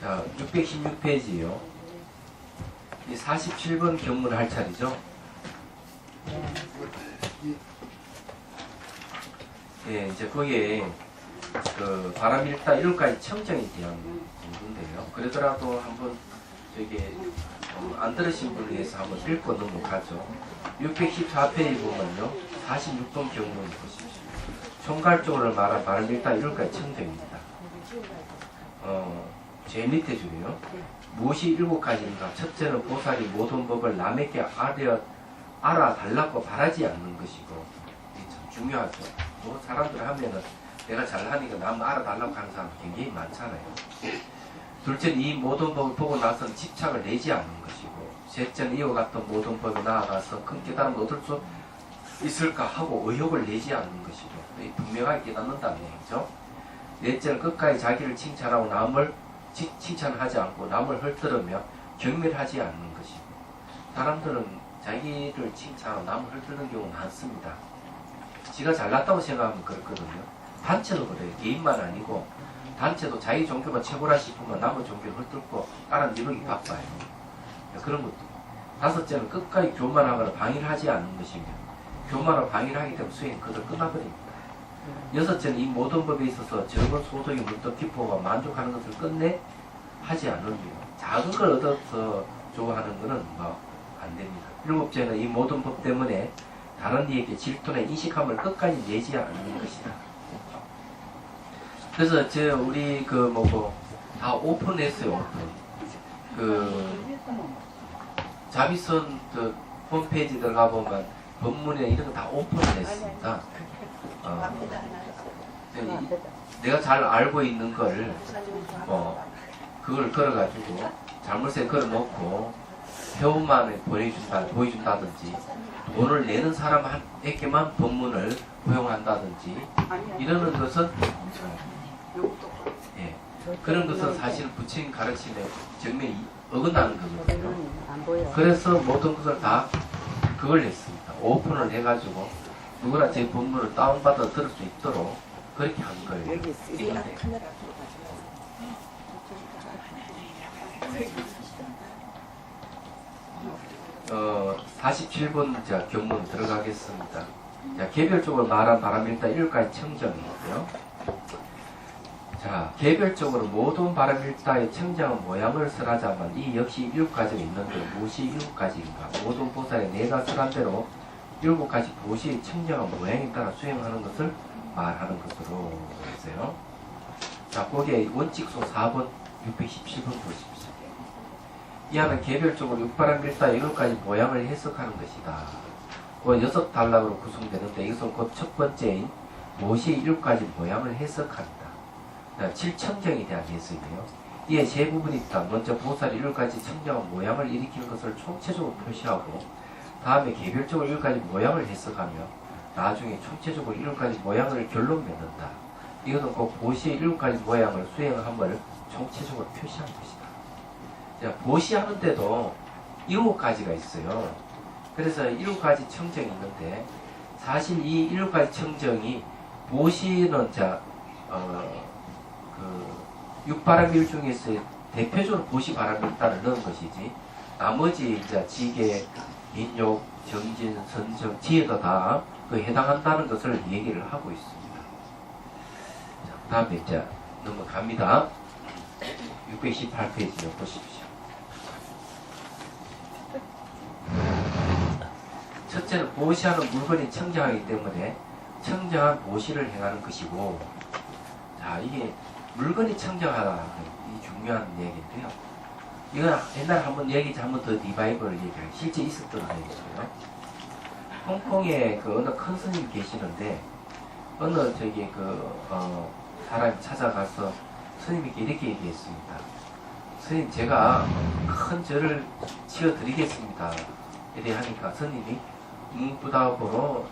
자, 616페이지요. 이 47번 견문 할 차례죠. 예, 이제 거기에 그 바람일다 1호까지 청정에 대한 공부인데요. 그러더라도 한번 저기 안 들으신 분을 위해서 한번 읽고 넘어가죠. 614페이지 보면요. 46번 견문 보십시오. 총괄적으로 말한 바람일다 1호까지 청정입니다. 제일 밑에 줄이요. 무엇이 7가지인가? 첫째는 보살이 모든 법을 남에게 알아달라고 바라지 않는 것이고, 이게 참 중요하죠. 뭐 사람들 하면은 내가 잘하니까 남 알아달라고 하는 사람 굉장히 많잖아요. 둘째는 이 모든 법을 보고 나서는 집착을 내지 않는 것이고, 셋째는 이와 같은 모든 법에 나아가서 큰 깨달음을 얻을 수 있을까 하고 의욕을 내지 않는 것이고, 분명하게 깨닫는다는 얘기죠. 넷째는 끝까지 자기를 칭찬하고 남을 칭찬하지 않고 남을 헐뜯으며 경멸하지 않는 것이고, 사람들은 자기를 칭찬하고 남을 헐뜯는 경우는 많습니다. 지가 잘났다고 생각하면 그렇거든요. 단체도 그래요. 개인만 아니고 단체도 자기 종교가 최고라 싶으면 남의 종교를 헐뜯고 따라 이루기 바빠요. 그런 것도. 다섯째는 끝까지 교만하거나 방해를 하지 않는 것이며, 교만하고 방해를 하기 때문에 수행이 그대로 끝나버립니다. 여섯째는 이 모든 법에 있어서 적은 소득이 문득 기포가 만족하는 것을 끝내 하지 않으며, 작은 걸 얻어서 좋아하는 것은 안 됩니다. 일곱째는 이 모든 법 때문에 다른 이에게 질투나 인식함을 끝까지 내지 않는 것이다. 그래서 우리 다 오픈했어요. 오픈. 자비선 홈페이지 들어가 보면 법문에 이런 거 다 오픈을 했습니다. 내가 잘 알고 있는 걸 그걸 걸어가지고 잘못에 걸어놓고 회원만에 보여준다든지, 돈을 내는 사람에게만 법문을 허용한다든지 이러는 것은 그런 것은 사실 부처님 가르침에 정면이 어긋나는 거거든요. 그래서 모든 것을 다 그걸 했습니다. 오픈을 해가지고 누구나 제 법문을 다운받아 들을 수 있도록 그렇게 한 거예요. 47번 견문 들어가겠습니다. 자, 개별적으로 말한 바람일다 1호까지 청정이고요. 자, 개별적으로 모든 바람일다의 청정은 모양을 설하자면 이 역시 7가지가 있는데 무엇이 7가지인가? 모든 보살의 내가 설한 대로 7가지 보시의 청정한 모양에 따라 수행하는 것을 말하는 것으로 했어요. 자, 거기에 원칙소 4번 617번 보십시오. 이하는 개별적으로 육바람일다 7가지 모양을 해석하는 것이다. 6단락으로 구성되는데 이것은 곧 첫 번째인 무엇이 7가지 모양을 해석한다. 7청정에 대한 해석이에요. 이에 세 부분이 있다. 먼저 보살이 7가지 청정한 모양을 일으키는 것을 총체적으로 표시하고, 다음에 개별적으로 7가지 모양을 해석하며, 나중에 총체적으로 7가지 모양을 결론 맺는다. 이것은 꼭 보시의 7가지 모양을 수행함을 총체적으로 표시한 것이다. 자, 보시하는데도 7가지가 있어요. 그래서 7가지 청정이 있는데, 사실 이 7가지 청정이 보시는 육바람일 중에서 대표적으로 보시바람일다를 넣은 것이지, 나머지 지계, 인욕, 정진, 선정, 지혜도 다 해당한다는 것을 얘기를 하고 있습니다. 자, 그 다음에 넘어갑니다. 618페이지 보십시오. 첫째는 보시하는 물건이 청정하기 때문에 청정한 보시를 행하는 것이고, 자, 이게 물건이 청정하다, 이 중요한 얘기인데요. 이건 옛날에 한번 더 리바이벌을 얘기해요. 실제 있었던 얘기고요. 홍콩에 어느 큰 스님 계시는데, 어느 사람이 찾아가서 스님에게 이렇게 얘기했습니다. 스님, 제가 큰 절을 지어드리겠습니다. 이래 하니까 스님이 무부답으로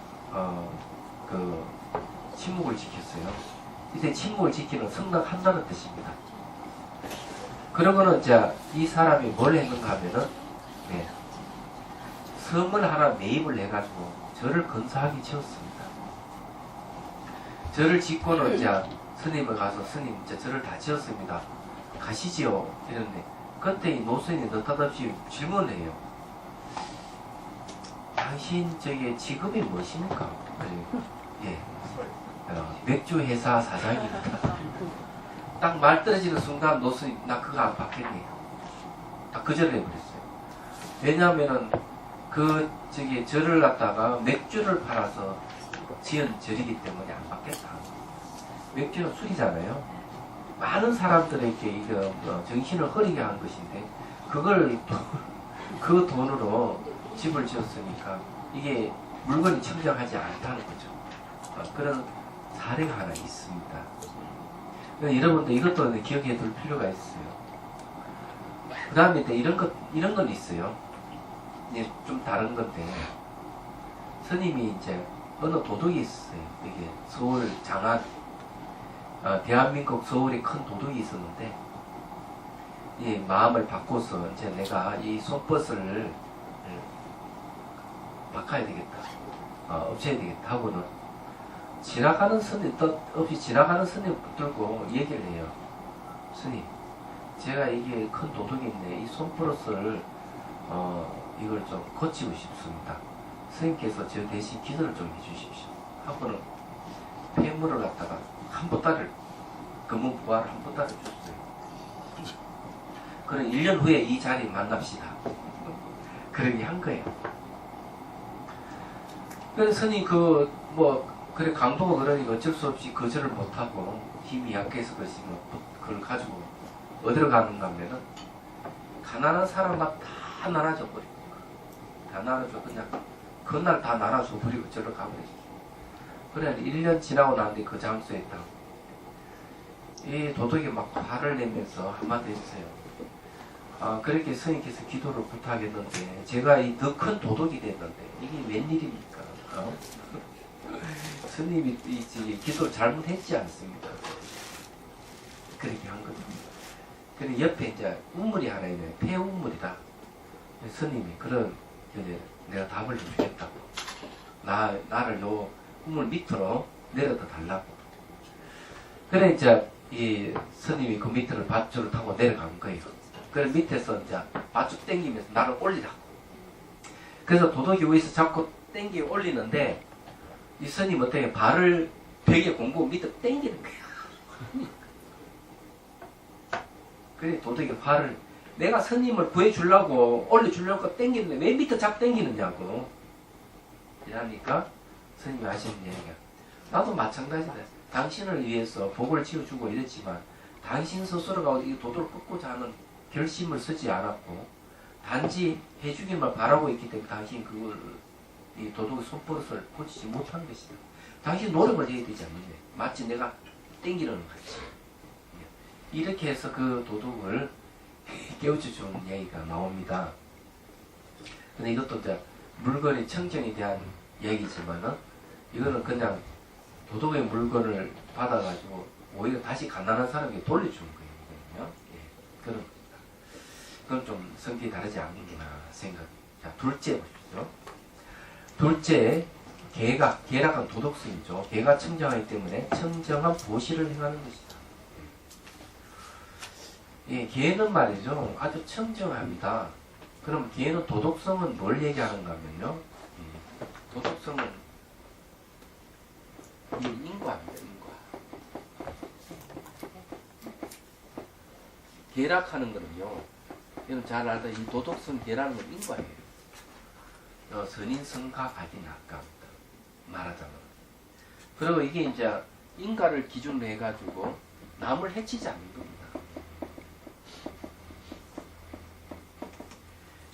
침묵을 지켰어요. 이제 침묵을 지키는 승낙한다는 뜻입니다. 그러고는 이 사람이 뭘 했는가 하면은 섬을 하나 매입을 해가지고 절을 건사하기 지었습니다. 절을 짓고는 스님을 가서, 스님, 절을 다 지었습니다. 가시지요. 이랬는데 그때 이 노선이 느닷없이 질문을 해요. 당신 저게 직업이 무엇입니까? 예, 맥주 회사 사장입니다. 딱 말 떨어지는 순간 노선이 나 그거 안 받겠네요. 딱 거절을 해버렸어요. 왜냐하면은 그 저기 절을 갖다가 맥주를 팔아서 지은 절이기 때문에 안 받겠다. 맥주는 술이잖아요. 많은 사람들에게 이거 정신을 흐리게 한 것인데 그걸 그 돈으로 집을 지었으니까 이게 물건이 청정하지 않다는 거죠. 그런 사례가 하나 있습니다. 여러분들 이것도 기억해 둘 필요가 있어요. 그 다음에 이런 건 있어요. 이제 좀 다른 건데, 스님이 이제 어느 도둑이 있었어요. 이게 서울 장안, 대한민국 서울에 큰 도둑이 있었는데, 이 마음을 바꿔서 이제 내가 이 손버스를 바꿔야 되겠다. 없애야 되겠다 하고는 지나가는 스님, 뜻없이 지나가는 스님 붙들고 얘기를 해요. 스님, 제가 이게 큰 도둑인데 이 손버스를 이걸 좀 고치고 싶습니다. 스님께서 저 대신 기도를 좀 해주십시오. 하고는 폐물을 갖다가 한 보따리를 금은 부화를 한 보따리를 줬어요. 그럼 1년 후에 이 자리에 만납시다. 그러게 한 거예요. 그래서 스님 그래 강도가 그러니까 어쩔 수 없이 거절을 못하고 힘이 약해서 그걸 가지고 어디로 가는가 하면은 가난한 사람만 다 나눠줘 버리고 다 나눠줘 그냥 그날 다 나눠줘 버리고 저로 가버리죠. 그래 1년 지나고 나는데 그 장소에 딱 이 도둑이 막 화를 내면서 한마디 했어요. 그렇게 스님께서 기도를 부탁했는데 제가 이 더 큰 도둑이 됐는데 이게 웬일입니까? 스님이 기도를 잘못했지 않습니까? 그렇게 한 거죠. 그리고 옆에 이제 우물이 하나 있네. 폐우물이다. 스님이 그런 이제 내가 답을 해주겠다고. 나를 요 우물 밑으로 내려다 달라고. 그래 이제 이 스님이 그 밑으로 밧줄을 타고 내려간 거예요. 그래 밑에서 이제 밧줄 당기면서 나를 올리라고. 그래서 도둑이 위에서 자꾸 당겨 올리는데 이 스님 어떻게 발을 벽에 공고 밑에 당기는 거야. 그래 도둑이 화를 내가 스님을 구해주려고 올려주려고 당기는데 왜 밑에 자꾸 당기느냐고 이러니까 스님이 하시는 얘기가 나도 마찬가지다. 당신을 위해서 복을 지어주고 이랬지만 당신 스스로가 이 도둑을 끊고자 하는 결심을 쓰지 않았고 단지 해주기만 바라고 있기 때문에 당신 그걸 이 도둑의 손버릇을 고치지 못한 것이다. 당신 노력을 해야 되지 않는데 마치 내가 땡기려는 같이 이렇게 해서 그 도둑을 깨우쳐주는 얘기가 나옵니다. 근데 이것도 이제 물건의 청정에 대한 얘기지만은 이거는 그냥 도둑의 물건을 받아가지고 오히려 다시 가난한 사람에게 돌려주는 거거든요. 예, 그건 좀 성격이 다르지 않는구나 생각. 자, 둘째 보십시오. 둘째, 계락은 도덕성이죠. 계가 청정하기 때문에 청정한 보시를 행하는 것이다. 예, 계는 말이죠. 아주 청정합니다. 그럼 계는 도덕성은 뭘 얘기하는가 하면요. 도덕성은 이 인과입니다. 인과. 계락하는 거는요. 여러분 잘 알다 이 도덕성 계라는 건 인과예요. 선인성가 가디낙갑니다. 말하자면. 그리고 이게 이제 인과를 기준으로 해가지고 남을 해치지 않는 겁니다.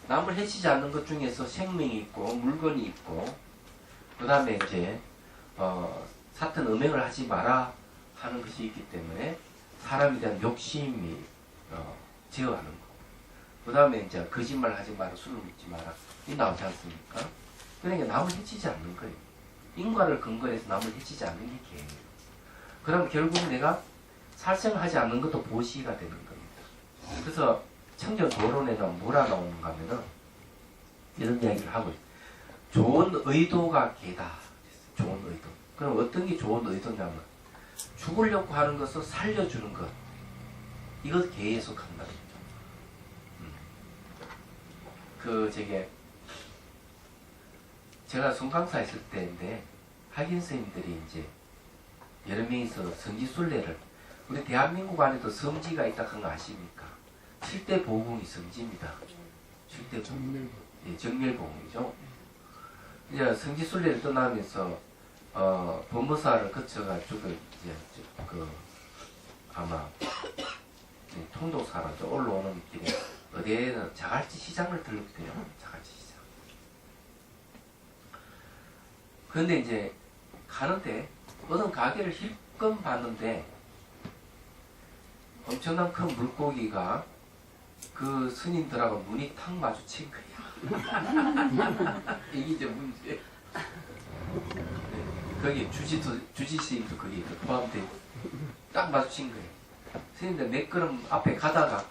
남을 해치지 않는 것 중에서 생명이 있고 물건이 있고 그 다음에 이제 사탄 음행을 하지 마라 하는 것이 있기 때문에 사람에 대한 욕심이 제어하는 거. 그 다음에 이제 거짓말 하지 마라, 술을 먹지 마라 이 나오지 않습니까? 그러니까 남을 해치지 않는 거예요. 인과를 근거로 해서 남을 해치지 않는 게 계예요. 그럼 결국 내가 살생을 하지 않는 것도 보시가 되는 겁니다. 그래서 청정 도론에는 뭐라 나오는가 하면은 이런 이야기를 하고 있어요. 좋은 의도가 계다. 좋은 의도. 그럼 어떤 게 좋은 의도냐면 죽으려고 하는 것을 살려주는 것. 이것 계속 한다. 제가 송강사 했을 때인데 학인 스님들이 이제 여러 명이서 성지순례를, 우리 대한민국 안에도 성지가 있다 한 거 아십니까? 7대 보궁이 성지입니다. 7대 보궁. 예, 정멸보궁이죠. 이제 성지순례를 떠나면서 법무사를 거쳐가지고 이제 아마 통도사로 올라오는 길에 어디에는 자갈치 시장을 들렀대요. 자갈치 시장. 그런데 이제 가는데 어떤 가게를 힐끔 봤는데 엄청난 큰 물고기가 그 스님들하고 눈이 탁 마주친 거야. 이게 이제 문제. 거기 주지스님도 거기 포함돼 딱 마주친 거예요. 스님들 몇 걸음 앞에 가다가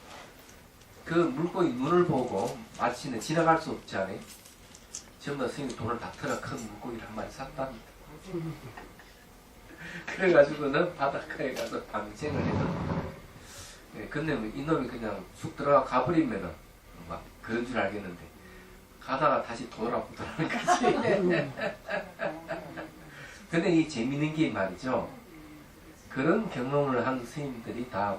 그 물고기 눈을 보고 마치는 지나갈 수 없지 않아요? 전부 다 스님이 돈을 다 털어 큰 물고기를 한 마리 샀답니다. 그래가지고는 바닷가에 가서 방생을 했는데, 네, 근데 이놈이 그냥 쑥 들어가 가버리면은 막 그런 줄 알겠는데 가다가 다시 돌아보더라는 거지. 근데 이 재밌는 게 말이죠. 그런 경험을 한 스님들이 다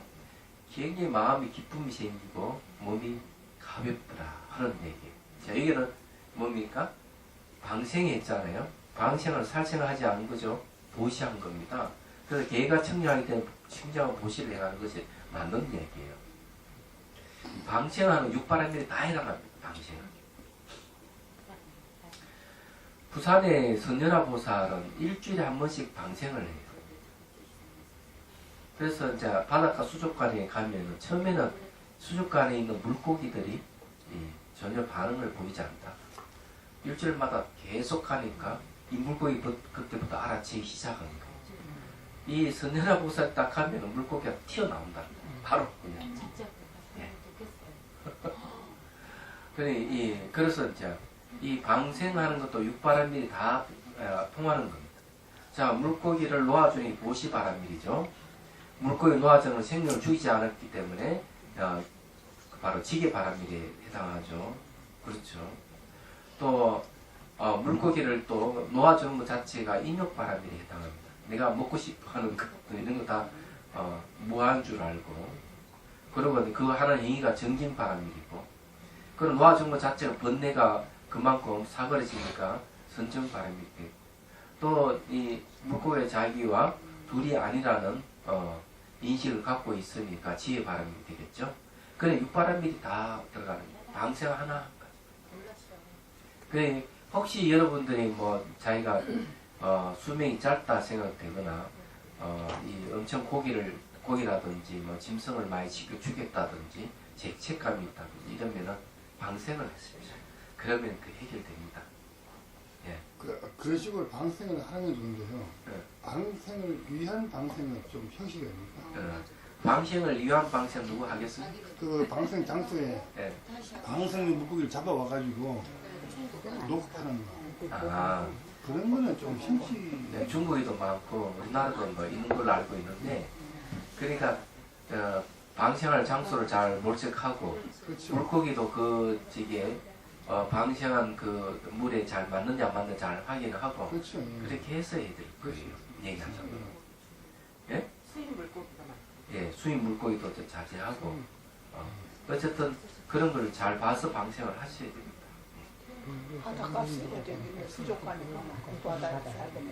굉장히 마음이 기쁨이 생기고 몸이 가볍더라 하는 얘기예요. 자, 여기는 뭡니까? 방생했잖아요. 방생을 살생을 하지 않은 거죠. 보시한 겁니다. 그래서 개가 청량하기 때문에 청량한 보시를 해가는 것이 맞는 얘기예요. 방생하는 육바람들이 다 해당합니다. 방생은. 부산의 선연화 보살은 일주일에 한 번씩 방생을 해요. 그래서 이제 바닷가 수족관에 가면은 처음에는 수족관에 있는 물고기들이 전혀 반응을 보이지 않다. 일주일마다 계속 가니까 이 물고기 그때부터 알아채기 시작한 거예요. 이 선연화 보살 딱 하면은 물고기가 튀어나온다. 바로 그냥. 예. 그래서 이제 이 방생하는 것도 육바람밀이 다 통하는 겁니다. 자, 물고기를 놓아주니 보시바람밀이죠. 물고기 놓아주는 생명을 죽이지 않았기 때문에 바로 지게바람밀에 해당하죠. 그렇죠. 또 물고기를 또 놓아주는 것 자체가 인욕바람밀에 해당합니다. 내가 먹고 싶어하는 것 이런 거 다 무한 줄 알고, 그러고 그 하는 행위가 정진바람밀이고, 그럼 놓아준 것 자체가 번뇌가 그만큼 사그러지니까 선정바람이 되고, 또 이 물고기의 자기와 둘이 아니라는 인식을 갖고 있으니까 지혜바람이 되겠죠. 그래 육바람밀이 다 들어가는 방생 하나. 그래 혹시 여러분들이 뭐 자기가 수명이 짧다 생각되거나 이 엄청 고기라든지 뭐 짐승을 많이 죽였다든지 죄책감이 있다든지 이러면은 방생을 했습니다. 그러면 그 해결됩니다. 예. 그런 식으로 방생을 하는 건데요. 예. 방생을 위한 방생은 좀 형식이 됩니까? 방생을 위한 방생 누구 하겠습니까? 그 방생 장소에 예. 방생의 물고기를 잡아와가지고 녹화하는 거. 아, 그런 거는 좀 형식. 네, 중국에도 많고 우리나라도 뭐 있는 걸로 알고 있는데, 그러니까 방생할 장소를 잘 몰색하고, 그렇죠. 물고기도 그 방생한 그 물에 잘 맞는지 안 맞는지 잘 확인하고, 그렇죠. 그렇게 해서 애들 거예요. 얘기하자면. 예? 수입 물고기가 많아요. 예, 수입 물고기도 좀 자제하고, 어쨌든 그런 걸 잘 봐서 방생을 하셔야 됩니다. 바닷가 쓰고 되면 수족관에 가면 바다에 살고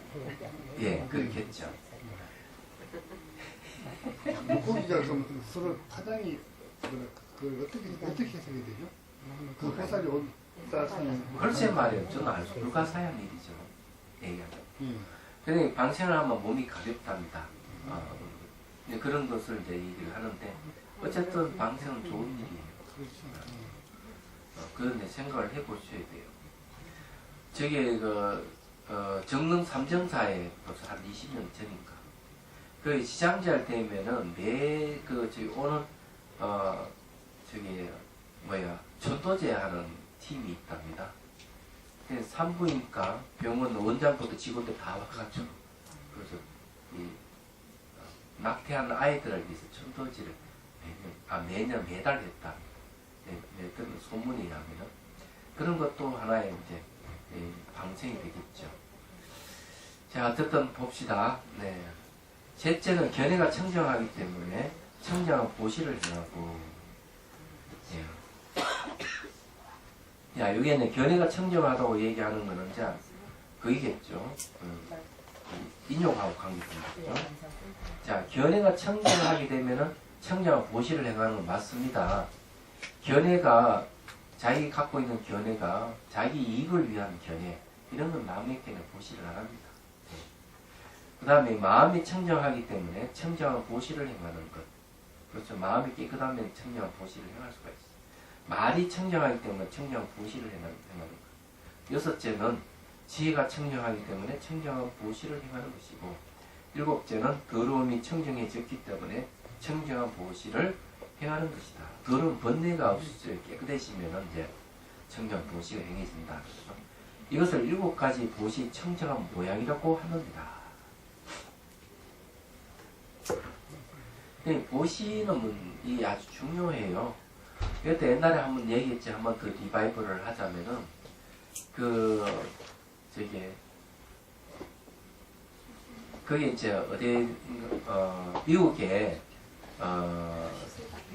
예, 그렇겠죠. 물고기가 좀 서로 파장이 어떻게 해석이 되죠? 그 보살이 어디다서는 글쎄 말이에요. 저는 알 수 불가사의한 일이죠. 얘기하면. 그래 방생을 하면 몸이 가볍답니다. 이제 그런 것을 이제 얘기를 하는데, 어쨌든 방생은 좋은 일이에요. 그렇죠. 그런 데 생각을 해보셔야 돼요. 저게 정릉 삼정사에 벌써 한 20년 전인가. 그 시장제할 때면은 저기 오는 천도제 하는 팀이 있답니다. 산부인과 병원 원장부터 직원들 다 와가지고, 그래서 이 낙태한 아이들을 위해서 천도제를 매달 했다. 그런 소문이 나면은 그런 것도 하나의 이제 방생이 되겠죠. 자, 어쨌든 봅시다. 네. 셋째는 견해가 청정하기 때문에 청정한 보시를 행하고. 예. 야, 여기에는 견해가 청정하다고 얘기하는 거는 자, 그이겠죠. 인용하고 관계되겠죠. 자, 견해가 청정하게 되면은 청정한 보시를 행하는 건 맞습니다. 견해가 자기 갖고 있는 견해가 자기 이익을 위한 견해 이런 건 남에게는 보시를 안 합니다. 그 다음에 마음이 청정하기 때문에 청정한 보시를 행하는 것. 그렇죠. 마음이 깨끗하면 청정한 보시를 행할 수가 있어요. 말이 청정하기 때문에 청정한 보시를 행하는 것. 여섯째는 지혜가 청정하기 때문에 청정한 보시를 행하는 것이고, 일곱째는 더러움이 청정해졌기 때문에 청정한 보시를 행하는 것이다. 더러운 번뇌가 없이 깨끗해지면 이제 청정한 보시가 행해진다. 그렇죠? 이것을 일곱 가지 보시 청정한 모양이라고 합니다. 보시는 이 아주 중요해요. 그때 옛날에 한번 얘기했지, 한번 더 리바이벌을 하자면은 그게 이제 어디 미국에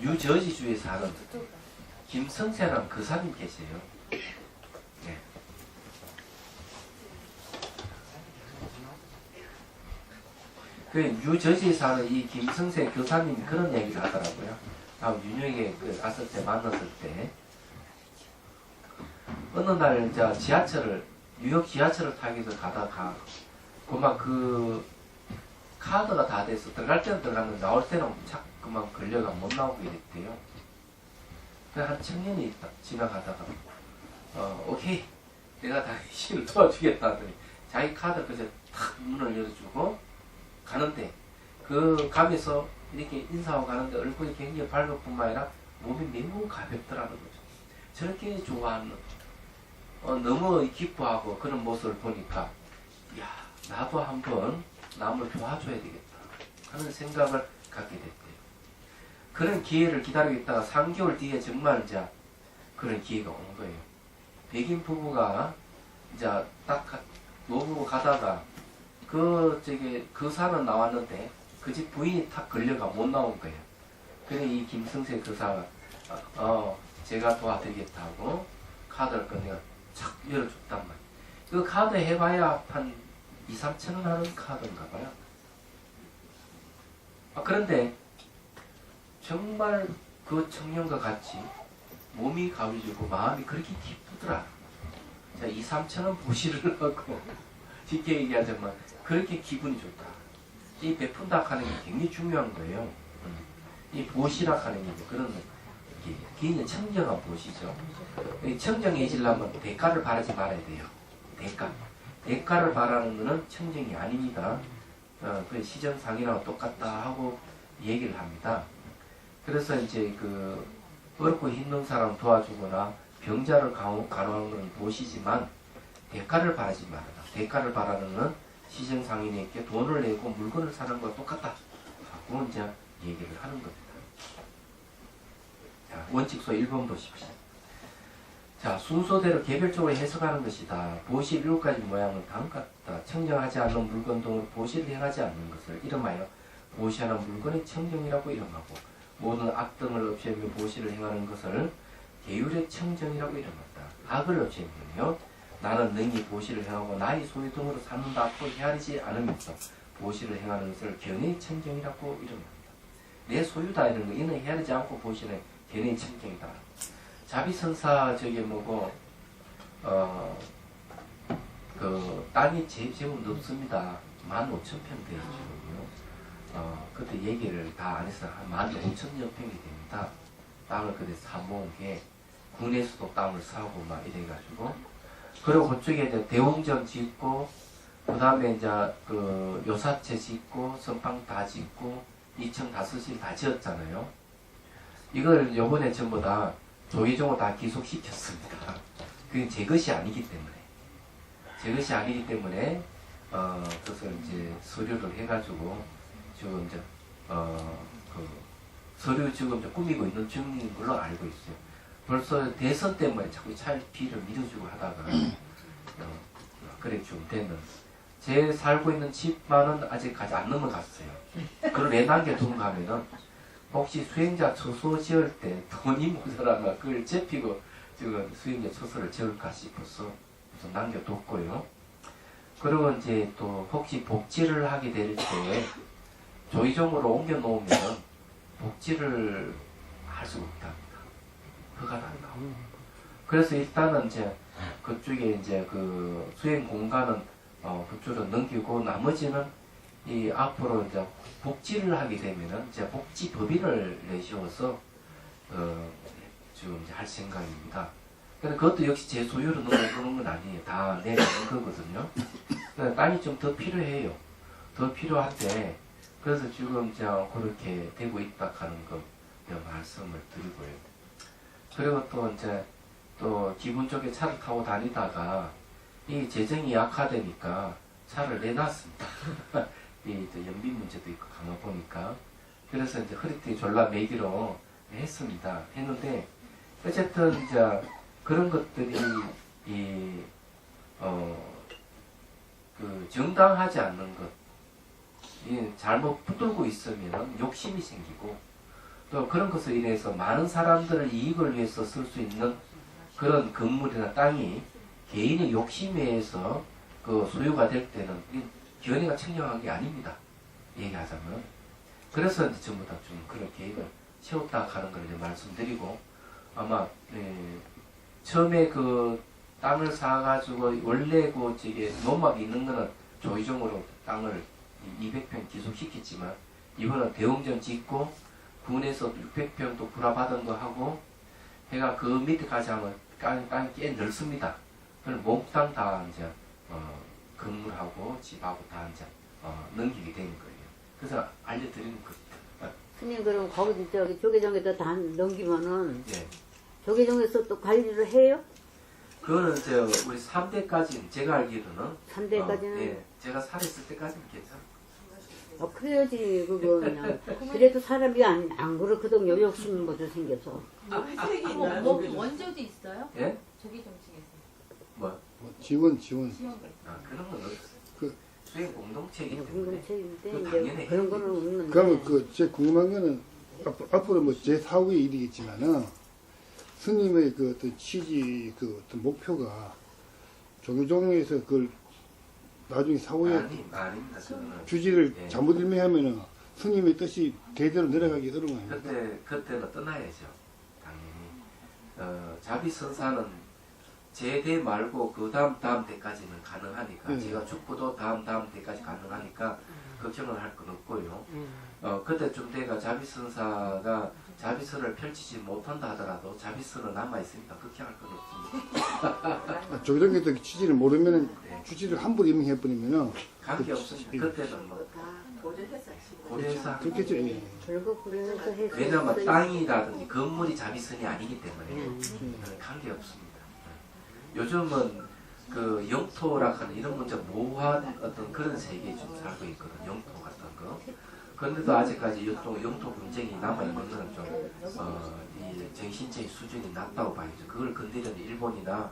뉴저지주에 사는 김성세라는 교사님 계세요. 네. 그 뉴저지에 사는 이 김성세 교사님이 그런 얘기를 하더라고요. 윤영에게 갔을 때 만났을 때 어느 날 이제 뉴욕 지하철을 타기 위해서 가다가 그만 카드가 다 돼서 들어갈 때는 들어갔는데 나올 때는 자꾸만 걸려가 못 나오고 이랬대요. 한 청년이 지나가다가 오케이 내가 당신을 도와주겠다 하더니 자기 카드 그저 탁 문을 열어주고 가는데 가면서 이렇게 인사하고 가는데 얼굴이 굉장히 밝을 뿐만 아니라 몸이 매우 가볍더라는 거죠. 저렇게 좋아하는 너무 기뻐하고 그런 모습을 보니까 야 나도 한번 남을 도와줘야 되겠다 하는 생각을 갖게 됐대요. 그런 기회를 기다리고 있다가 3개월 뒤에 정말 이제 그런 기회가 온 거예요. 백인 부부가 이제 딱 노부부 가다가 그 산은 나왔는데 그 집 부인이 탁 걸려가 못 나온 거예요. 그래 이 김성세 교사가 제가 도와드리겠다고 카드를 꺼내가 착 열어줬단 말이에요. 그 카드 해봐야 한 2, 3천 원 하는 카드인가 봐요. 그런데 정말 그 청년과 같이 몸이 가벼지고 마음이 그렇게 기쁘더라. 자, 2, 3천 원 보시를 하고 쉽게 얘기하자면 그렇게 기분이 좋다. 이 베푼다 하는 게 굉장히 중요한 거예요. 이 보시라 하는 게 그런 개인의 청정한 보시죠. 청정해지려면 대가를 바라지 말아야 돼요. 대가를 바라는 것은 청정이 아닙니다. 그 시정상이랑 똑같다 하고 얘기를 합니다. 그래서 이제 어렵고 힘든 사람 도와주거나 병자를 간호하는 건 보시지만 대가를 바라지 말아라. 대가를 바라는 건 시정상인에게 돈을 내고 물건을 사는 것과 똑같다 하고 이제 얘기를 하는 겁니다. 자, 원칙소 1번 보십시오. 자, 순서대로 개별적으로 해석하는 것이다. 보시 7가지 모양은 다음과 같다. 청정하지 않는 물건 등을 보시를 행하지 않는 것을 이름하여 보시하는 물건의 청정이라고 이름하고, 모든 악 등을 없애며 보시를 행하는 것을 계율의 청정이라고 이름한다. 악을 없애면요, 나는 능히 보시를 행하고 나의 소유 등으로 삼는다고 헤아리지 않으면서 보시를 행하는 것을 견해의 청정이라고 이름합니다. 내 소유다 이런 거 이는 헤아리지 않고 보시는 견해의 청정이다. 자비선사 땅이 제법 넓습니다. 15,000평 되죠. 그때 얘기를 다 안 해서 한 15,000여 평이 됩니다. 땅을 그때 사모은 게 국내에서도 땅을 사고 막 이래가지고, 그리고 그쪽에 이제 대웅전 짓고, 그 다음에 이제 요사채 짓고, 선빵 다 짓고, 2층 다섯실 다 지었잖아요. 이걸 요번에 전부 다 조계종으로 다 기속시켰습니다. 그게 제 것이 아니기 때문에. 그것을 이제 서류를 해가지고, 지금 이제, 서류 지금 이제 꾸미고 있는 중인 걸로 알고 있어요. 벌써 대선 때문에 자꾸 차일피를 미뤄주고 하다가 그래 좀 되는. 제 살고 있는 집만은 아직까지 안 넘어갔어요. 그걸 왜 남겨둔가 하면은 혹시 수행자 처소 지을 때 돈이 모자라면 그걸 접히고 지금 수행자 처소를 지을까 싶어서 우선 남겨뒀고요. 그리고 이제 또 혹시 복지를 하게 될 때 조의종으로 옮겨 놓으면 복지를 할 수가 없답니다. 허가가 안 나오고. 그래서 일단은 이제 그쪽에 이제 그 수행 공간은 그쪽으로 넘기고 나머지는 이 앞으로 이제 복지를 하게 되면은 이제 복지 법인을 내세워서 지금 이제 할 생각입니다. 근데 그것도 역시 제 소유로 넣는 건 아니에요. 다 내놓는 거거든요. 그래서 땅이 좀 더 필요해요. 더 필요한데 그래서 지금 이제 그렇게 되고 있다 하는 거 말씀을 드리고요. 그리고 또 이제 또 기분 좋게 차를 타고 다니다가 이 재정이 약화되니까 차를 내놨습니다. 이 연비 문제도 있고 가만 보니까 그래서 이제 허리띠 졸라 매기로 했습니다. 했는데 어쨌든 이제 그런 것들이 그 정당하지 않는 것, 잘못 붙들고 있으면 욕심이 생기고 또 그런 것으로 인해서 많은 사람들을 이익을 위해서 쓸 수 있는 그런 건물이나 땅이 개인의 욕심에 의해서 그 소유가 될 때는 기원회가 청정한 게 아닙니다. 얘기하자면. 그래서 이제 전부 다 좀 그런 계획을 세웠다 하는 걸 이제 말씀드리고 아마 처음에 그 땅을 사가지고 원래 그 저게 농막이 있는 거는 조의종으로 땅을 200평 기속시켰지만 이번은 대웅전 짓고 군에서 600평 또 불화받은 거 하고 해가 그 밑에까지 하면 땅이 꽤 넓습니다. 그럼 몽땅 다 이제 건물하고 집하고 다 이제 넘기게 되는 거예요. 그래서 알려드리는 겁니다. 스님 그럼 거기 저기 조계종에다 다 넘기면은 예. 조계종에서 또 관리를 해요? 그거는 이제 우리 3대까지는 제가 알기로는 3대까지는? 예, 제가 살았을 때까지는 괜찮아요. 그래야지 그거 그냥 그래도 사람이 안 그렇거든 욕심 모두 생겨서. 뭐 원조도 있어요? 예? 조기 정책에서. 뭐? 지원. 그런 건 없어요. 그- 수행 공동체이기 때문에 공동체인데 그거 이제 당연히 그런 거는 없는데. 그러면 제 궁금한 거는 앞으로 뭐 제 사후의 일이겠지만은 스님의 그 어떤 취지 그 어떤 목표가 조계종에서 그걸 나중에 사후에 아닙니다. 그거는 주지를 예. 잘못 일명하면은 스님의 뜻이 대대로 내려가기 어려운 거 아닙니까? 그때는 떠나야죠. 당연히. 자비선사는 제대 말고 그 다음 대까지는 가능하니까 제가 죽고도 다음 대까지 가능하니까 걱정을 할 건 없고요. 그때쯤 돼가 자비선사가 자비선을 펼치지 못한다 하더라도 자비선은 남아있으니까 걱정할 건 없습니다. 조계종에서 취지를 모르면은 네. 주지를 함부로 임명해버리면은 관계 없습니다. 그때는 뭐 고려해서 그렇겠죠. 예. 결국 그래서 해서 왜냐면 땅이라든지 건물이 자비선이 아니기 때문에 관계 없습니다. 요즘은 그 영토라 하는 이런 문제 모호한 어떤 그런 세계에 좀 살고 있거든. 영토 같은 거. 그런데도 아직까지 영토 분쟁이 남아있는 건 좀 이 정신적인 수준이 낮다고 봐야죠. 그걸 건드리는 일본이나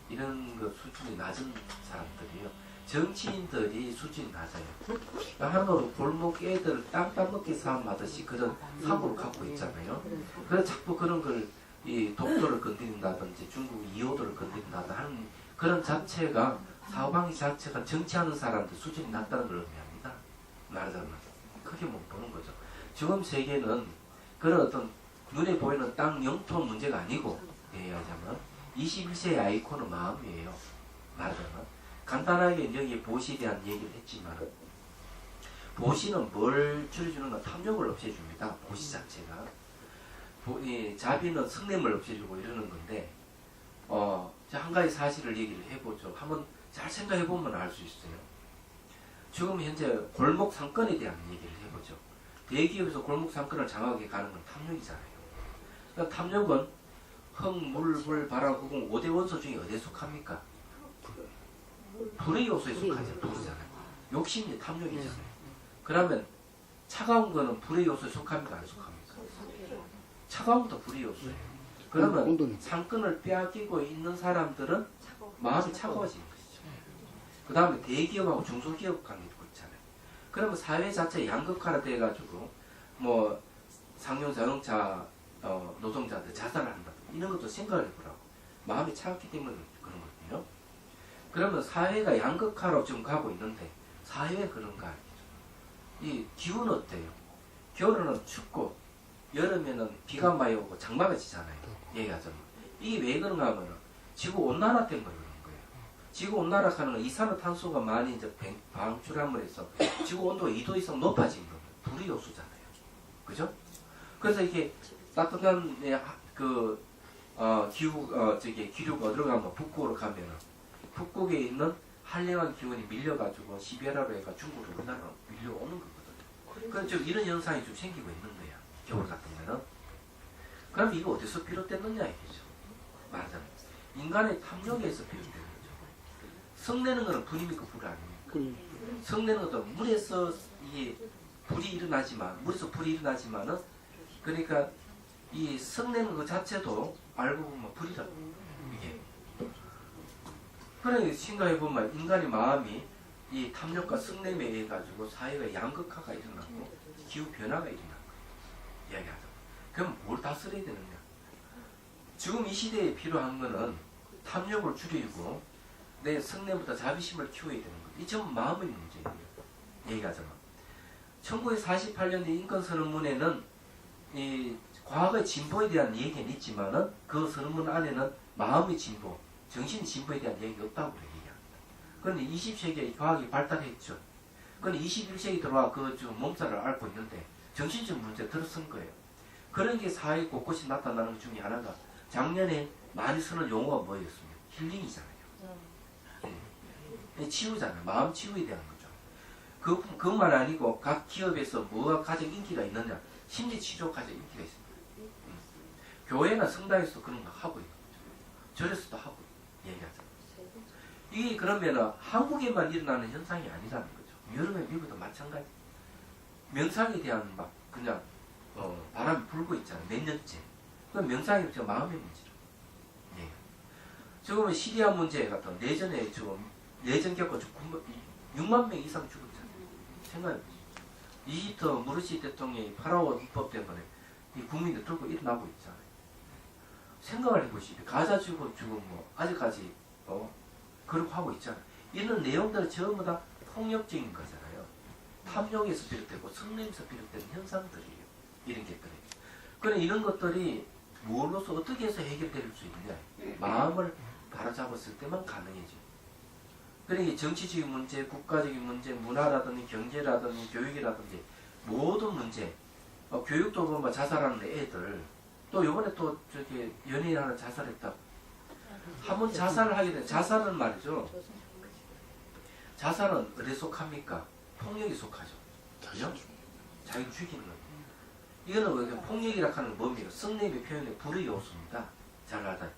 이런 그 수준이 낮은 사람들이요. 정치인들이 수준이 낮아요. 한으로 골목 애들 땅 따먹기 싸움하듯이 그런 사고를 갖고 있잖아요. 그래서 자꾸 그런 걸 이 독도를 건드린다든지 중국 이호도를 건드린다든지 하는 그런 자체가 사후방위 자체가 정치하는 사람들 수준이 낮다는 걸 의미합니다. 말하자면 크게 못 보는 거죠. 지금 세계는 그런 어떤 눈에 보이는 땅 영토 문제가 아니고 얘기하자면 21세의 아이콘은 마음이에요. 말하자면 간단하게 여기 보시에 대한 얘기를 했지만 보시는 뭘 줄여주는가 탐욕을 없애줍니다. 보시 자체가 자비는 성냄을 없애주고 이러는 건데 한 가지 사실을 얘기를 해보죠. 한번 잘 생각해보면 알 수 있어요. 지금 현재 골목 상권에 대한 얘기를 해보죠. 대기업에서 골목 상권을 장악해 가는 건 탐욕이잖아요. 그러니까 탐욕은 흙, 물, 불, 바람, 후공 5대 원소 중에 어디에 속합니까? 불의 요소에 속하죠. 불이잖아요. 욕심이 탐욕이잖아요. 그러면 차가운 거는 불의 요소에 속합니까? 안 속합니까? 차가움부터 불이 요소예요. 그러면 온도는 상권을 빼앗기고 있는 사람들은 마음이 차가워지는 것이죠. 그 다음에 대기업하고 중소기업 관계도 그렇잖아요. 그러면 사회 자체 양극화가 돼가지고 뭐 상용 자동차 노동자들 자살을 한다 이런 것도 생각을 해보라고. 마음이 차갑기 때문에 그런 거거든요. 그러면 사회가 양극화로 지금 가고 있는데 사회에 그런가? 이 기후는 어때요? 겨울에는 춥고 여름에는 비가 많이 오고 장마가 지잖아요. 얘기하자면 이게 왜 그런가 하면 지구 온난화 때문에 그런 거예요. 지구 온난화하는 건 이산화탄소가 많이 이제 방출함으로 해서 지구 온도가 2도 이상 높아진 겁니다. 불이 요소잖아요. 그죠? 그래서 이게 따뜻한 기류가 어디로 가면 북극으로 가면은 북극에 있는 한량한 기온이 밀려가지고 시베리아로 해가 중국으로 우리나라로 밀려오는 거거든요. 그래서 지금 이런 현상이 좀 생기고 있는 거야. 겨울 같은 거는. 그럼 이거 어디서 비롯됐느냐 이거죠. 말하자면 인간의 탐욕에서 비롯된 거죠. 성내는 거는 불입니까 불 아닙니까? 성내는 것도 물에서 이게 불이 일어나지만 물에서 불이 일어나지만은 그러니까 이 성내는 것 자체도 알고 보면 불이라고 이게. 그러니까 생각해 보면 인간의 마음이 이 탐욕과 성냄에 의해 가지고 사회가 양극화가 일어나고 기후 변화가 일어나고 이야기하죠. 그럼 뭘 다스려야 되느냐? 지금 이 시대에 필요한 거는 탐욕을 줄이고 내 성냄보다 자비심을 키워야 되는 거예요. 이 전부 마음의 문제예요. 얘기하자면 1948년에 인권선언문에는 이 과거의 진보에 대한 얘기는 있지만은 그 선언문 안에는 마음의 진보, 정신의 진보에 대한 얘기가 없다고 얘기합니다. 그런데 20세기에 과학이 발달했죠. 그런데 21세기 들어와 그 몸살을 앓고 있는데 정신적 문제 들어선 거예요. 그런 게 사회 곳곳이 나타나는 것 중에 하나가 작년에 많이 쓰는 용어가 뭐였습니까? 힐링이잖아요. 치유잖아요. 마음 치유에 대한 거죠. 그것만 아니고 각 기업에서 뭐가 가장 인기가 있느냐? 심리 치료 가장 인기가 있습니다. 교회나 성당에서도 그런 거 하고 있는 거죠. 절에서도 하고 얘기하죠. 이게 그러면은 한국에만 일어나는 현상이 아니라는 거죠. 유럽에 미국도 마찬가지. 명상에 대한 막 그냥 바람이 불고 있잖아요. 몇 년째. 그 명상이 저 마음의 문제죠. 예. 지금은 시리아 문제 같은 내전에 지금 내전 겪고 6만 명 이상 죽었잖아요. 생각해보세요. 이집트 무르시 대통령이 파라오 입법 때문에 이 국민들 들고 일어나고 있잖아요. 생각을 해보시죠. 가자 지금 뭐 아직까지 그렇게 하고 있잖아요. 이런 내용들은 전부 다 폭력적인 거잖아요. 탐욕에서 비롯되고 성냄에서 비롯된 현상들이에요. 이런 것들이. 그래 이런 것들이 무엇으로서 어떻게 해서 해결될 수 있느냐. 마음을 바로잡았을 때만 가능해져. 그러니까 정치적인 문제, 국가적인 문제, 문화라든지 경제라든지 교육이라든지 모든 문제, 교육도 보면 자살하는 애들, 또 요번에 또 저기 연예인 하나 자살했다. 한번 자살을 하게 되면 자살은 말이죠. 자살은 어디에 속합니까? 폭력에 속하죠. 그죠? 자기를 죽이는 거예요. 이거는 폭력이라 하는 건 뭡니까? 성냄의 표현의 불의 요소입니다. 잘 알다.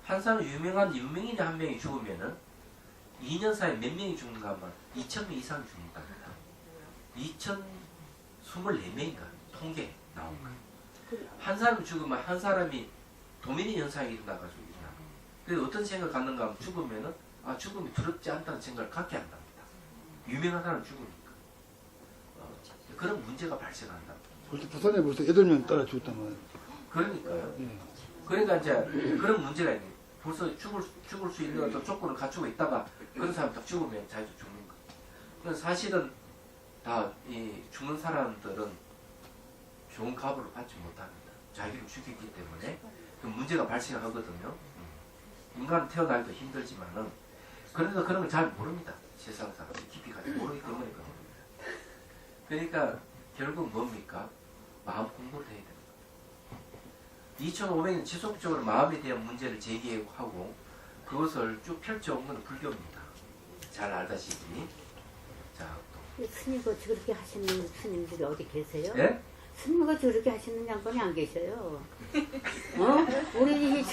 한 사람 유명한 유명인이 한 명이 죽으면은 2년 사이에 몇 명이 죽는가 하면 2,000명 이상 죽는답니다. 2,024명인가 통계 나온 거예요. 한 사람이 죽으면 한 사람이 도미니 현상이 일어나가지고 일어나. 그래서 어떤 생각을 갖는가 하면 죽으면은 죽음이 두렵지 않다는 생각을 갖게 한답니다. 유명한 사람 죽으니까. 그런 문제가 발생한다. 벌써 부산에 벌써 8명 따라 죽었다면. 그러니까요. 예. 그러니까 이제 그런 문제가 있는 거예요. 벌써 죽을 수 있는 어떤 조건을 갖추고 있다가 그런 사람이 딱 죽으면 자기도 죽는 거예요. 그래서 사실은 다 이 죽는 사람들은 좋은 값으로 받지 못합니다. 자기를 죽이기 때문에 그 문제가 발생하거든요. 인간은 태어나기도 힘들지만은 그래서 그런 걸 잘 모릅니다. 세상 사람들이 깊이까지 모르기 때문이거든요. 그러니까 결국 뭡니까? 마음 공부를 해야 됩니다. 2500년 지속적으로 마음에 대한 문제를 제기하고 그것을 쭉 펼쳐온 건 불교입니다. 잘 알다시피. 자, 또. 스님같이 그렇게 하시는 스님들이 어디 계세요? 예? 스님같이 그렇게 하시는 양반이 안 계셔요. 우리 이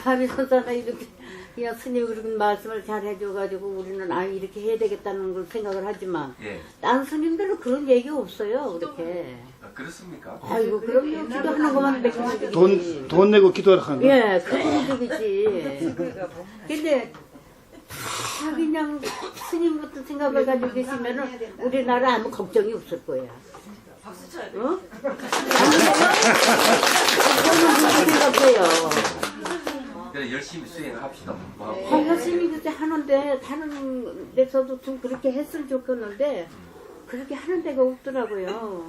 자비선사나 이렇게 그냥 스님이 그렇게 말씀을 잘 해줘가지고 우리는 이렇게 해야 되겠다는 걸 생각을 하지만 예. 딴 스님들은 그런 얘기 없어요. 그렇게. 그렇습니까? 아이고 그럼요. 기도하는 것만 맥히지. 돈 내고 기도하러 가는 거. 예, 그런 얘기지. 근데 다 그냥 스님부터 생각을 가지고 계시면은 우리나라 아무 걱정이 없을 거야. 박수 쳐야 돼. 어? 저는 그렇게 생각해요. 그래 열심히 수행합시다. 뭐. 열심히 그렇게 하는데 다른 데서도 좀 그렇게 했으면 좋겠는데 그렇게 하는 데가 없더라고요.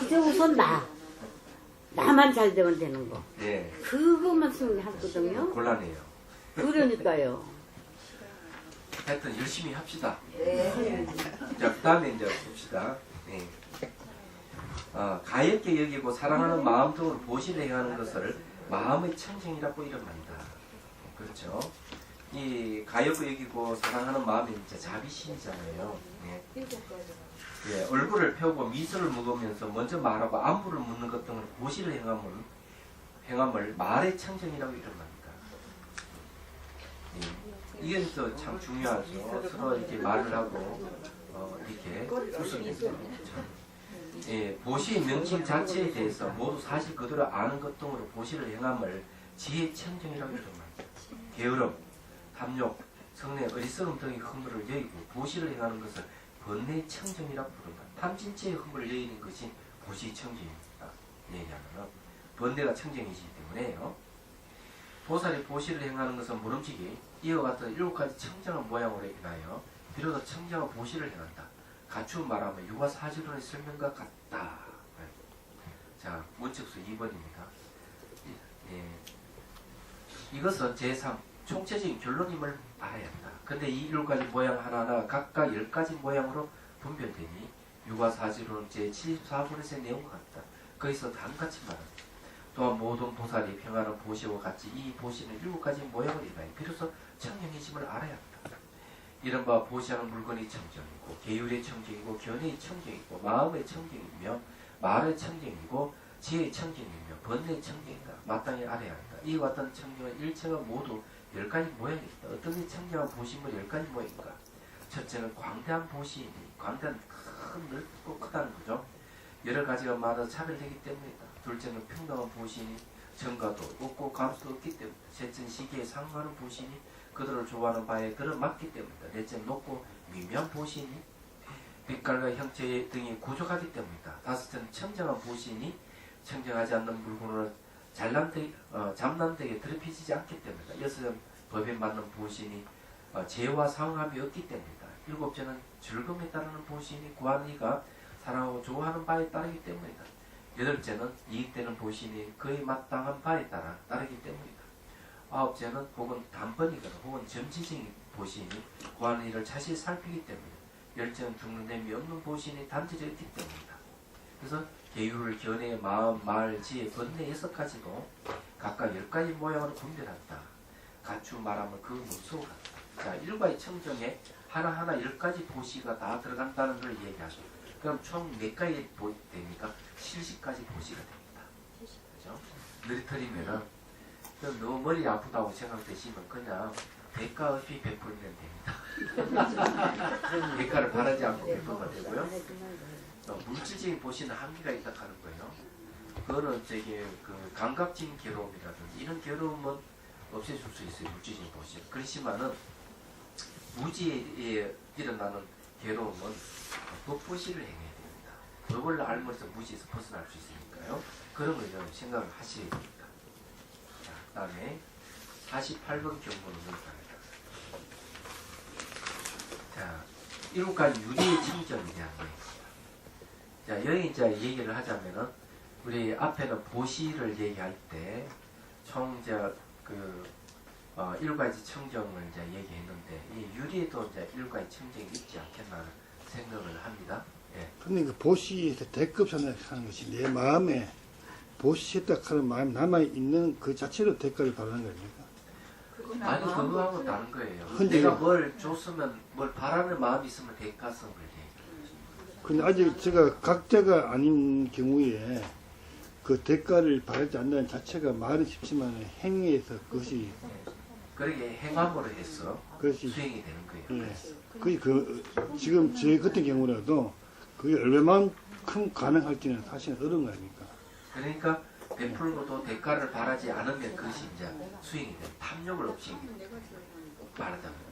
이제 우선 나만 잘 되면 되는 거. 예, 그것만 승리하거든요. 곤란해요. 그러니까요. 하여튼 열심히 합시다. 자, 그 다음에 이제 봅시다. 네. 가엾게 여기고 사랑하는 마음 등으로 보시를 행하는 것을 마음의 청정이라고 이름합니다. 그렇죠? 이 가엾게 여기고 사랑하는 마음이 이제 자비심이잖아요. 네. 예, 얼굴을 펴고 미소를 먹으면서 먼저 말하고 안부를 묻는 것 등으로 보시를 행함을 말의 청정이라고 이름합니다. 이게 또 참 중요하죠. 서로 이렇게 말을 하고 이렇게 웃으면서 예, 보시의 명칭 자체에 대해서 모두 사실 그대로 아는 것 등으로 보시를 행함을 지혜 청정이라고 이름합니다. 게으름, 탐욕, 성내, 어리석음 등의 허물을 여의고 보시를 행하는 것을 번뇌 청정이라고 부른다. 탐진체의 허물을 여의는 것이 보시 청정입니다. 얘기하면 번뇌가 청정이기 때문에요. 보살이 보시를 행하는 것은 모름지기 이와 같은 7가지 청정한 모양으로 인하여 비로소 청정한 보시를 행한다. 갖추어 말하면 유가사지론의 설명과 같다. 자, 문책수 2번입니다. 예. 이것은 제3 총체적인 결론임을 알아야 한다. 근데 이 7가지 모양 하나하나 각각 10가지 모양으로 분별되니 유가사지론 제74번에서의 내용과 같다. 거기서 단같이 말한다. 또한 모든 보살이 평하는 보시와 같이 이 보시는 7가지 모양을 인하여 비로소 청정이심을 알아야 한다. 이른바 보시하는 물건이 청정이고 계율의 청정이고 견해의 청정이고 마음의 청정이며 말의 청정이고 지혜의 청정이며 번뇌의 청정이다. 마땅히 알아야 한다. 이와 같은 청정은 일체가 모두 10가지 모양이 있다. 어떤 게 청정한 보시물 10가지 모양인가? 첫째는 광대한 보시이니 광대한 큰 넓고 크다는 거죠. 여러 가지가 마다 차별되기 때문이다. 둘째는 평등한 보시니 정가도 없고 감수도 없기 때문이다. 셋째는 시기에 상응하는 보시니 그들을 좋아하는 바에 들어맞기 때문이다. 넷째는 높고 미묘한 보시니 빛깔과 형체 등이 구족하기 때문이다. 다섯째는 청정한 보시니 청정하지 않는 물건으로 잠남되게 더럽히지 않기 때문이다. 여섯째는 법에 맞는 보시니 죄와 상응함이 없기 때문이다. 일곱째는 즐거움에 따르는 보시니 구하는 이가 사랑하고 좋아하는 바에 따르기 때문이다. 여덟째는 이익되는 보시니 그에 마땅한 바에 따르기 때문이다. 아홉째는 혹은 단번이거나 혹은 점지적인 보시니 구하는 일을 자세히 살피기 때문이다. 열째는 죽는 셈이 없는 보시니 단지적이기 때문이다. 그래서 계율을 견해, 마음, 말, 지혜, 번뇌 6가지도 각각 10가지 모양으로 분별한다. 갖추 말하면 그 문서가 자, 일과의 청정에 하나하나 10가지 보시가 다 들어간다는 걸 얘기하죠. 그럼 총 몇 가지 됩니까? 70가지 보시가 됩니다. 그죠? 느리터리면은 너무 머리 아프다고 생각되시면 그냥 대가 없이 베풀면 됩니다. 대가를 바라지 않고 베풀면 되고요. 물질적인 보시는 한계가 있다 하는 거예요. 그거는 그 감각적인 괴로움이라든지 이런 괴로움은 없애줄 수 있어요. 물질적인 보시. 그렇지만은 무지에 일어나는 괴로움은 법보시를 행해야 됩니다. 법을 알면서 무지에서 벗어날 수 있으니까요. 그런 걸 좀 생각을 하셔야 됩니다. 자, 그 다음에 48번 경고는 넘어갑니다. 자, 7가지 유리의 청정에 대한 거예요. 자, 여기 이제 얘기를 하자면은 우리 앞에는 보시를 얘기할 때 총 이제 7가지 청정을 이제 얘기했는데 이 유리에도 이제 7가지 청정이 있지 않겠나 생각을 합니다. 예. 근데 그 보시에서 대급 생각하는 것이 내 마음에 보시했다 하는 마음이 남아있는 그 자체로 대가를 바라는 겁니까? 아니 그거하고 다른 거예요. 흔적이- 내가 뭘 줬으면 뭘 바라는 마음이 있으면 대가성을 얘기해요. 근데 아직 제가 각자가 아닌 경우에 그 대가를 바라지 않는다는 자체가 말은 쉽지만 행위에서 그것이 그러게 행함으로 해서 그것이 수행이 되는 거예요. 예. 그게 지금 제 같은 경우라도 그게 얼마만큼 큰 가능할지는 사실은 어려운 거 아닙니까? 그러니까 베풀고도 대가를 바라지 않으면 그것이 이제 수익이 돼. 탐욕을 없이 말하자면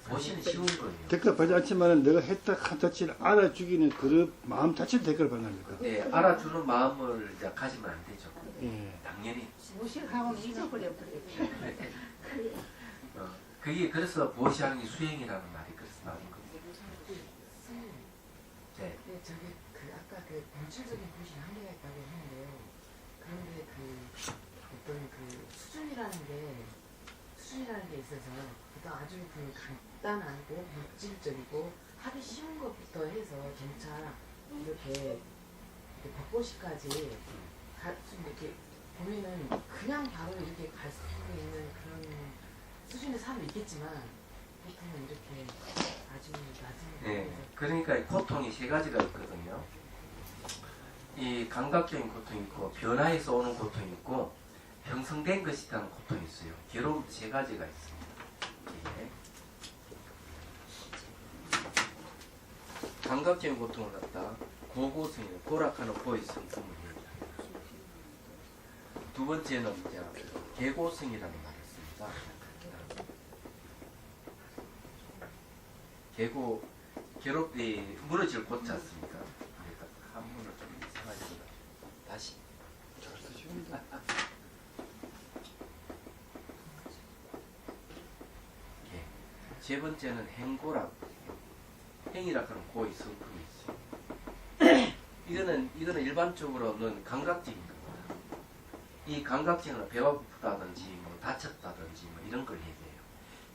보시는 쉬운 거예요. 대가 받지 않지만 내가 했다 한 자체를 알아주기는 그 마음 자체로 대가를 받습니까? 네, 알아주는 마음을 이제 가지면 안 되죠. 예. 당연히. 무식하고 잊어버려 버려. 그게 그래서 보시하는 게 수행이라는 말이 그래서 나온 겁니다. 네. 근데 저게 그 아까 그 본질적인 보시는 한계가 있다고 했는데 그런데 그 어떤 그 수준이라는 게 있어서 그러니까 아주 그 간단하고 물질적이고 하기 쉬운 것부터 해서 점차 이렇게 벚꽃이까지 이렇게 보면은 그냥 바로 이렇게 갈 수 있는 그런 수준의 사람이 있겠지만 보통은 이렇게 아주 낮은 네. 그러니까 고통이 세 가지가 있거든요. 이 감각적인 고통이 있고 변화에서 오는 고통이 있고 형성된 것이 있다는 고통이 있어요. 괴로움 세 가지가 있습니다. 이게. 감각적인 고통을 갖다 고고성이나 고락하는 고의 성품을 얘기합니다. 두 번째는 이제 계고성이라는 말을 씁니다. 괴롭이 무너질 곳지 않습니까? 그러니까 한문을 좀 이상하게 다시. 잘 쓰시는데. 예. 세 번째는 행고락. 행이라 그런 고의 성품이 있어요. 이거는 일반적으로는 감각적인 겁니다. 이 감각적인 배가 고프다든지 뭐 다쳤다든지 뭐 이런 걸 얘기해요.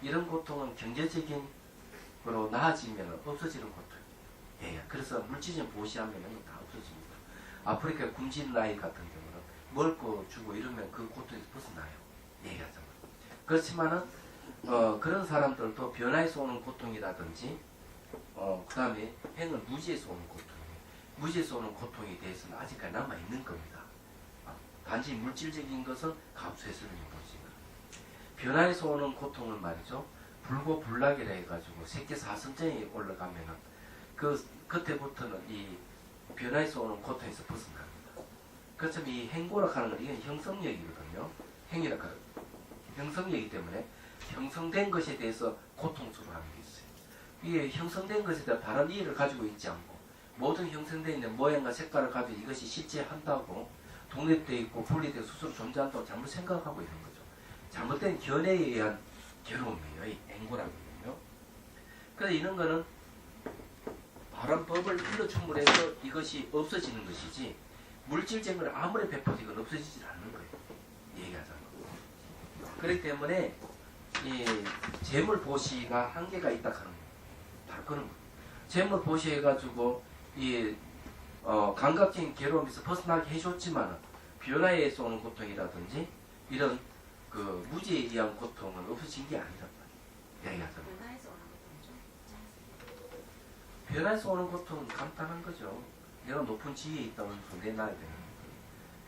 이런 고통은 경제적인 으로 나아지면 없어지는 고통이에요. 그래서 물질적 보시하면 다 없어집니다. 아프리카 굶주린 아이 같은 경우는 먹을 거 주고 이러면 그 고통에서 벗어나요. 얘기하자면. 그렇지만은 그런 사람들도 변화에서 오는 고통이라든지 그 다음에 행은 무지에서 오는 고통이에요. 무지에서 오는 고통에 대해서는 아직까지 남아있는 겁니다. 단지 물질적인 것은 감수해서는 보지만 변화에서 오는 고통은 말이죠. 불고불락이라 해가지고 세계사선장에 올라가면은 그 그때부터는 이 변화에서 오는 고통에서 벗어납니다. 그렇지만 이 행고락하는 건 이건 형성력이거든요. 행이라고 형성력이기 때문에 형성된 것에 대해서 고통스러워하는 게 있어요. 이게 형성된 것에 대한 바른 이해를 가지고 있지 않고 모든 형성되어 있는 모양과 색깔을 가지고 이것이 실제한다고 독립되어 있고 분리되어 스스로 존재한다고 잘못 생각하고 있는 거죠. 잘못된 견해에 의한 괴로움이에요. 이 행고라거든요. 그래서 이런 거는 바른 법을 일러줌으로 해서 이것이 없어지는 것이지 물질적인 걸 아무리 베풀어도 이건 없어지지 않는 거예요. 얘기하자면. 그렇기 때문에 이 재물보시가 한계가 있다 하는 거예요. 바로 그런 거예요. 재물보시해가지고 이 감각적인 괴로움에서 벗어나게 해줬지만 변화에서 오는 고통이라든지 이런 그 무지에 의한 고통은 없어진 게 아니란 말이에요. 얘기하자면. 변화에서 오는 고통은 간단한 거죠. 내가 높은 지위에 있다면 내놔야 되는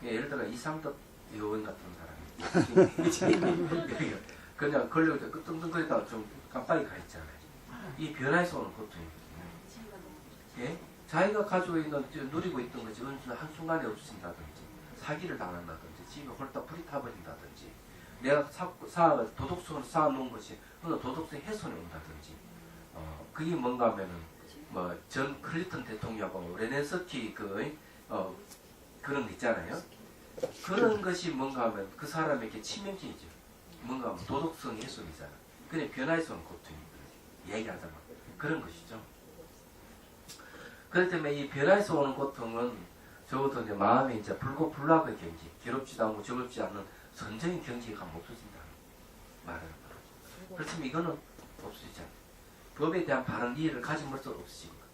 거예요. 예를 들어 이상덕 의원 같은 사람이 그냥 걸려서 끙끙거리다가 좀 깜빡이 가 있잖아요. 이 변화에서 오는 고통이거든요. 예? 자기가 가지고 있는 누리고 있던 것이 어느 한순간에 없어진다든지 사기를 당한다든지 집에 홀딱 불이 타버린다든지 내가 도덕성을 쌓아놓은 것이 어느 도덕성 훼손이 온다든지 그게 뭔가 하면은 뭐 전 클린턴 대통령하고 레넨스키 그런 거 있잖아요. 그런 것이 뭔가 하면 그 사람에게 치명적이죠. 뭔가 하면 도덕성 훼손이잖아. 그냥 변화에서 온 고통입니다. 얘기하자면 그런 것이죠. 그렇기 때문에 이 변화에서 오는 고통은 적어도 이제 마음이 이제 불고불락의 경지, 괴롭지도 않고 즐겁지 않는 선정의 경지가 없어진다 말하는 거죠. 그렇지만 이거는 없어지지 않아요. 법에 대한 바른 이해를 가짐으로써 없어진 거예요.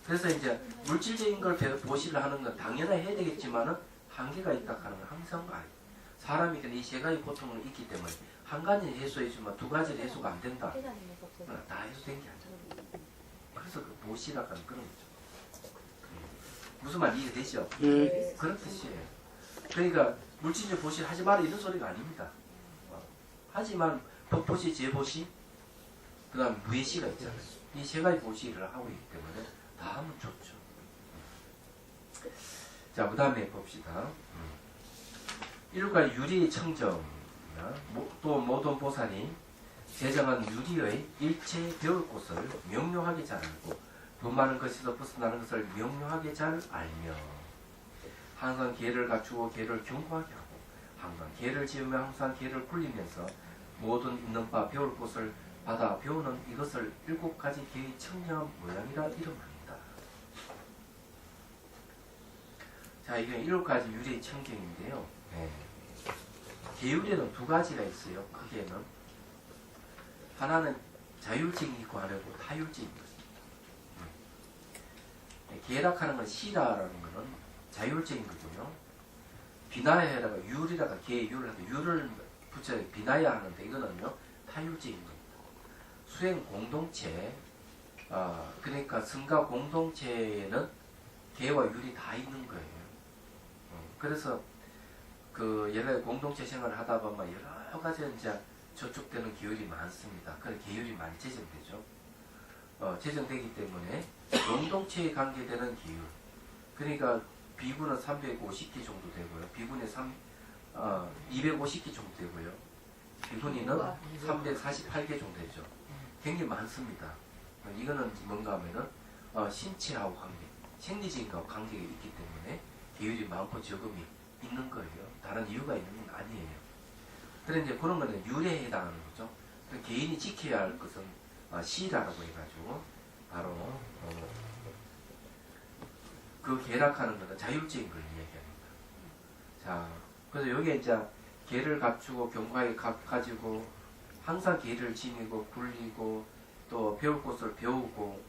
그래서 이제 물질적인 걸 보시를 하는 건 당연히 해야 되겠지만은 한계가 있다 하는 건 항상 알아요. 사람이 이 세 가지 고통이 있기 때문에 한 가지는 해소해주면 두 가지는 해소가 안 된다. 다 해소된 게 아니죠. 그래서 그 보시라고 하는 그런 거죠. 무슨 말 이해되시죠? 예. 그런 뜻이에요. 그러니까 물질적 보시 하지 마라 이런 소리가 아닙니다. 하지만 법보시, 재보시, 그 다음 무예시가 있잖아요. 이 세 가지 보시를 하고 있기 때문에 다 하면 좋죠. 자, 그 다음에 봅시다. 일과 유리 청정, 또 모든 보살이 제정한 유리의 일체 배울 곳을 명료하게 잘 알고 돈 많은 것에서 벗어나는 것을 명료하게 잘 알며 항상 계를 갖추고 계를 견고하게 하고 항상 계를 지으며 항상 계를 굴리면서 모든 있는 바 배울 곳을 받아 배우는 이것을 7가지 계의 청렴 모양이라 이름합니다. 자, 이게 7가지 유리의 청경인데요. 계율에는 2가지가 있어요. 크게는 하나는 자율적인 있고 하나고 타율적인 것입니다. 계락하는 건 시라라는 것은 자율적인 거고요. 비나야라가 율이라가 계율을 하고 율을 붙여 비나야 하는데 이거는요 타율적인 겁니다. 수행 공동체, 그러니까 승가 공동체에는 계와 율이 다 있는 거예요. 그래서 그 여러 공동체 생활을 하다 보면 여러 가지 이제 저촉되는 계율이 많습니다. 그래서 계율이 많이 제정되죠. 제정되기 때문에 공동체에 관계되는 계율. 그러니까 비구는 350기 정도 되고요. 비구는 250기 정도 되고요. 비구니는 348개 정도 되죠. 굉장히 많습니다. 이거는 뭔가 하면은 신체하고 관계, 생리적인 것과 관계가 있기 때문에 계율이 많고 적음이 있는 거예요. 다른 이유가 있는 건 아니에요. 그런데 이제 그런 거는 율에 해당하는 거죠. 개인이 지켜야 할 것은 시라고 해가지고 바로 그 계락하는 것은 자율적인 걸 이야기합니다. 자, 그래서 여기에 이제 계를 갖추고 경과에 가지고 항상 계를 지니고 굴리고 또 배울 것을 배우고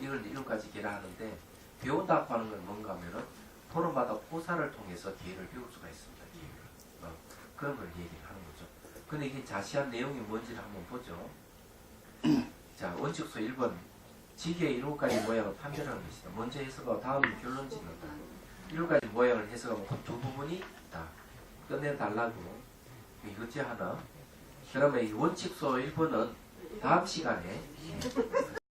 이걸 7가지 계를 하는데 배운다고 하는 건 뭔가 하면은 포럼마다 포사를 통해서 계를 배울 수가 있습니다. 계를. 그런 걸 얘기를 하는 거죠. 근데 이게 자세한 내용이 뭔지를 한번 보죠. 자, 원칙소 1번 지게의 7가지 모양을 판별하는 것이다. 먼저 해석하고 다음 결론 짓는다. 7가지 모양을 해석하면 그 2부분이 다 끝내달라고 이것지 하나. 그러면 이 원칙소 1번은 다음 시간에